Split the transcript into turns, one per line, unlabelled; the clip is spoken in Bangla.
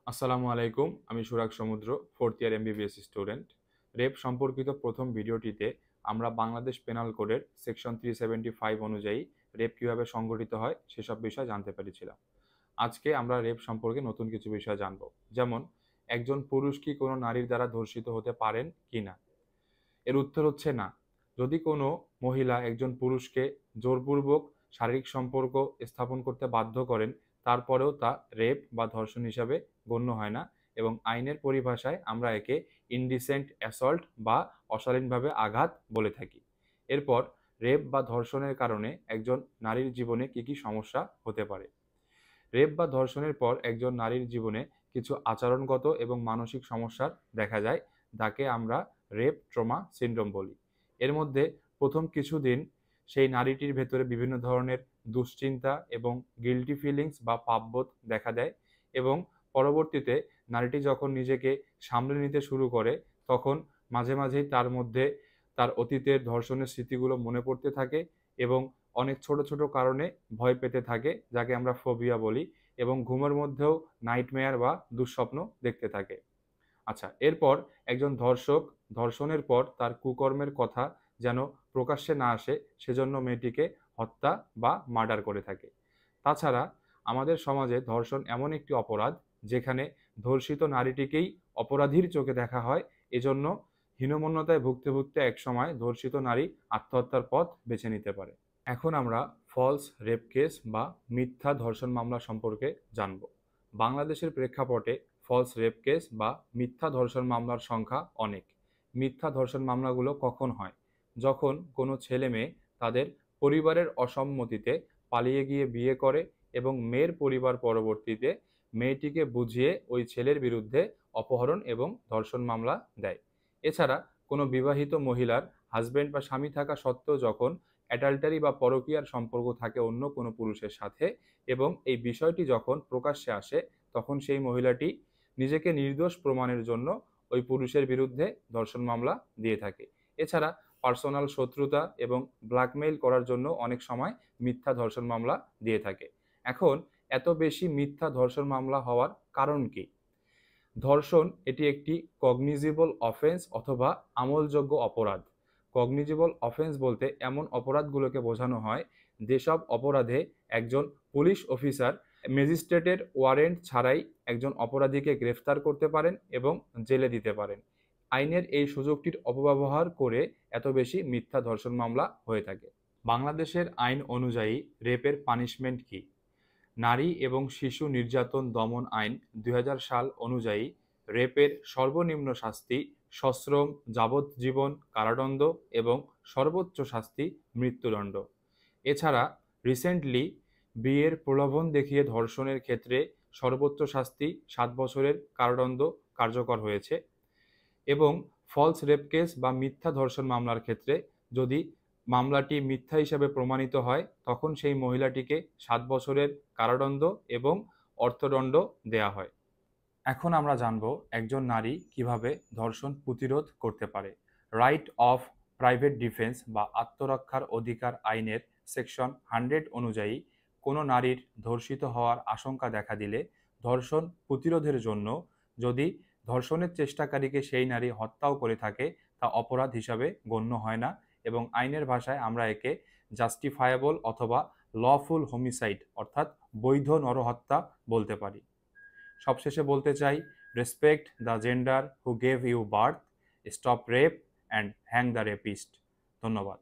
আসসালামু আলাইকুম। আমি সুরাগ সমুদ্র, 4th ইয়ার এমবিবিএস স্টুডেন্ট। রেপ সম্পর্কিত প্রথম ভিডিওটিতে আমরা বাংলাদেশ পেনাল কোডের সেকশন 375 অনুযায়ী রেপ কিভাবে সংগঠিত হয় সেসব বিষয় জানতে পেরেছিলাম। আজকে আমরা রেপ সম্পর্কে নতুন কিছু বিষয় জানব। যেমন, একজন পুরুষ কি কোনো নারীর দ্বারা ধর্ষিত হতে পারেন কিনা? এর উত্তর হচ্ছে না। যদি কোনো মহিলা একজন পুরুষকে জোরপূর্বক শারীরিক সম্পর্ক স্থাপন করতে বাধ্য করেন, তারপরেও তা রেপ বা ধর্ষণ হিসাবে গণ্য হয় না এবং আইনের পরিভাষায় আমরা একে ইনডিসেন্ট অ্যাসল্ট বা অশালীনভাবে আঘাত বলে থাকি। এরপর রেপ বা ধর্ষণের কারণে একজন নারীর জীবনে কী সমস্যা হতে পারে? রেপ বা ধর্ষণের পর একজন নারীর জীবনে কিছু আচরণগত এবং মানসিক সমস্যার দেখা যায়, যাকে আমরা রেপ ট্রমা সিনড্রোম বলি। এর মধ্যে প্রথম কিছুদিন সেই নারীটির ভেতরে বিভিন্ন ধরনের দুশ্চিন্তা এবং গিল্টি ফিলিংস বা পাপবোধ দেখা দেয় এবং পরবর্তীতে নারীটি যখন নিজেকে সামলে নিতে শুরু করে, তখন মাঝে মাঝেই তার মধ্যে তার অতীতের ধর্ষণের স্মৃতিগুলো মনে পড়তে থাকে এবং অনেক ছোট ছোট কারণে ভয় পেতে থাকে, যাকে আমরা ফোবিয়া বলি, এবং ঘুমের মধ্যেও নাইটমেয়ার বা দুঃস্বপ্ন দেখতে থাকে। আচ্ছা, এরপর একজন ধর্ষক ধর্ষণের পর তার কুকর্মের কথা যেন প্রকাশ্যে না আসে, সেজন্য মেয়েটিকে হত্যা বা মার্ডার করে থাকে। তাছাড়া আমাদের সমাজে ধর্ষণ এমন একটি অপরাধ যেখানে ধর্ষিত নারীটিকেই অপরাধীর চোখে দেখা হয়। এজন্য হীনমন্যতায় ভুগতে ভুগতে একসময় ধর্ষিত নারী আত্মহত্যার পথ বেছে নিতে পারে। এখন আমরা ফলস রেপ কেস বা মিথ্যা ধর্ষণ মামলা সম্পর্কে জানব। বাংলাদেশের প্রেক্ষাপটে ফলস রেপ কেস বা মিথ্যা ধর্ষণ মামলার সংখ্যা অনেক। মিথ্যা ধর্ষণ মামলাগুলো কখন হয়? যখন কোনো ছেলে মেয়ে তাদের পরিবারের অসম্মতিতে পালিয়ে গিয়ে বিয়ে করে এবং মেয়ের পরিবার পরবর্তীতে মেয়েটিকে বুঝিয়ে ওই ছেলের বিরুদ্ধে অপহরণ এবং ধর্ষণ মামলা দেয়। এছাড়া কোনো বিবাহিত মহিলার হাজবেন্ড বা স্বামী থাকা সত্ত্বেও যখন অ্যাডাল্টারি বা পরকীয়ার সম্পর্ক থাকে অন্য কোনো পুরুষের সাথে এবং এই বিষয়টি যখন প্রকাশ্যে আসে, তখন সেই মহিলাটি নিজেকে নির্দোষ প্রমাণের জন্য ওই পুরুষের বিরুদ্ধে ধর্ষণ মামলা দিয়ে থাকে। এছাড়া পার্সোনাল শত্রুতা এবং ব্ল্যাকমেইল করার জন্য অনেক সময় মিথ্যা ধর্ষণ মামলা দিয়ে থাকে। এখন এত বেশি মিথ্যা ধর্ষণ মামলা হওয়ার কারণ কি? ধর্ষণ এটি একটি কগনিজেবল অফেন্স অথবা আমলযোগ্য অপরাধ। কগনিজেবল অফেন্স বলতে এমন অপরাধগুলোকে বোঝানো হয় যেসব অপরাধে একজন পুলিশ অফিসার ম্যাজিস্ট্রেটের ওয়ারেন্ট ছাড়াই একজন অপরাধীকে গ্রেফতার করতে পারেন এবং জেলে দিতে পারেন। আইনের এই সুযোগটির অপব্যবহার করে এত বেশি মিথ্যা ধর্ষণ মামলা হয়ে থাকে। বাংলাদেশের আইন অনুযায়ী রেপের পানিশমেন্ট কি? নারী এবং শিশু নির্যাতন দমন আইন ২০০০ সাল অনুযায়ী রেপের সর্বনিম্ন শাস্তি সশ্রম যাবজ্জীবন কারাদণ্ড এবং সর্বোচ্চ শাস্তি মৃত্যুদণ্ড। এছাড়া রিসেন্টলি বিয়ের প্রলোভন দেখিয়ে ধর্ষণের ক্ষেত্রে সর্বোচ্চ শাস্তি ৭ বছরের কারাদণ্ড কার্যকর হয়েছে এবং ফলস রেপ কেস বা মিথ্যা ধর্ষণ মামলার ক্ষেত্রে যদি মামলাটি মিথ্যা হিসাবে প্রমাণিত হয়, তখন সেই মহিলাটিকে ৭ বছরের কারাদণ্ড এবং অর্থদণ্ড দেয়া হয়। এখন আমরা জানব একজন নারী কিভাবে ধর্ষণ প্রতিরোধ করতে পারে। রাইট অফ প্রাইভেট ডিফেন্স বা আত্মরক্ষার অধিকার আইনের সেকশন 100 অনুযায়ী কোনো নারীর ধর্ষিত হওয়ার আশঙ্কা দেখা দিলে ধর্ষণ প্রতিরোধের জন্য যদি ধর্ষণের চেষ্টাকারীকে সেই নারী হত্যাও করে থাকে, তা অপরাধ হিসাবে গণ্য হয় না এবং আইনের ভাষায় আমরা একে জাস্টিফায়েবল অথবা লফুল হোমিসাইড অর্থাৎ বৈধ নরহত্যা বলতে পারি। সবশেষে বলতে চাই, respect the gender who gave you birth, stop rape and hang the rapist. ধন্যবাদ।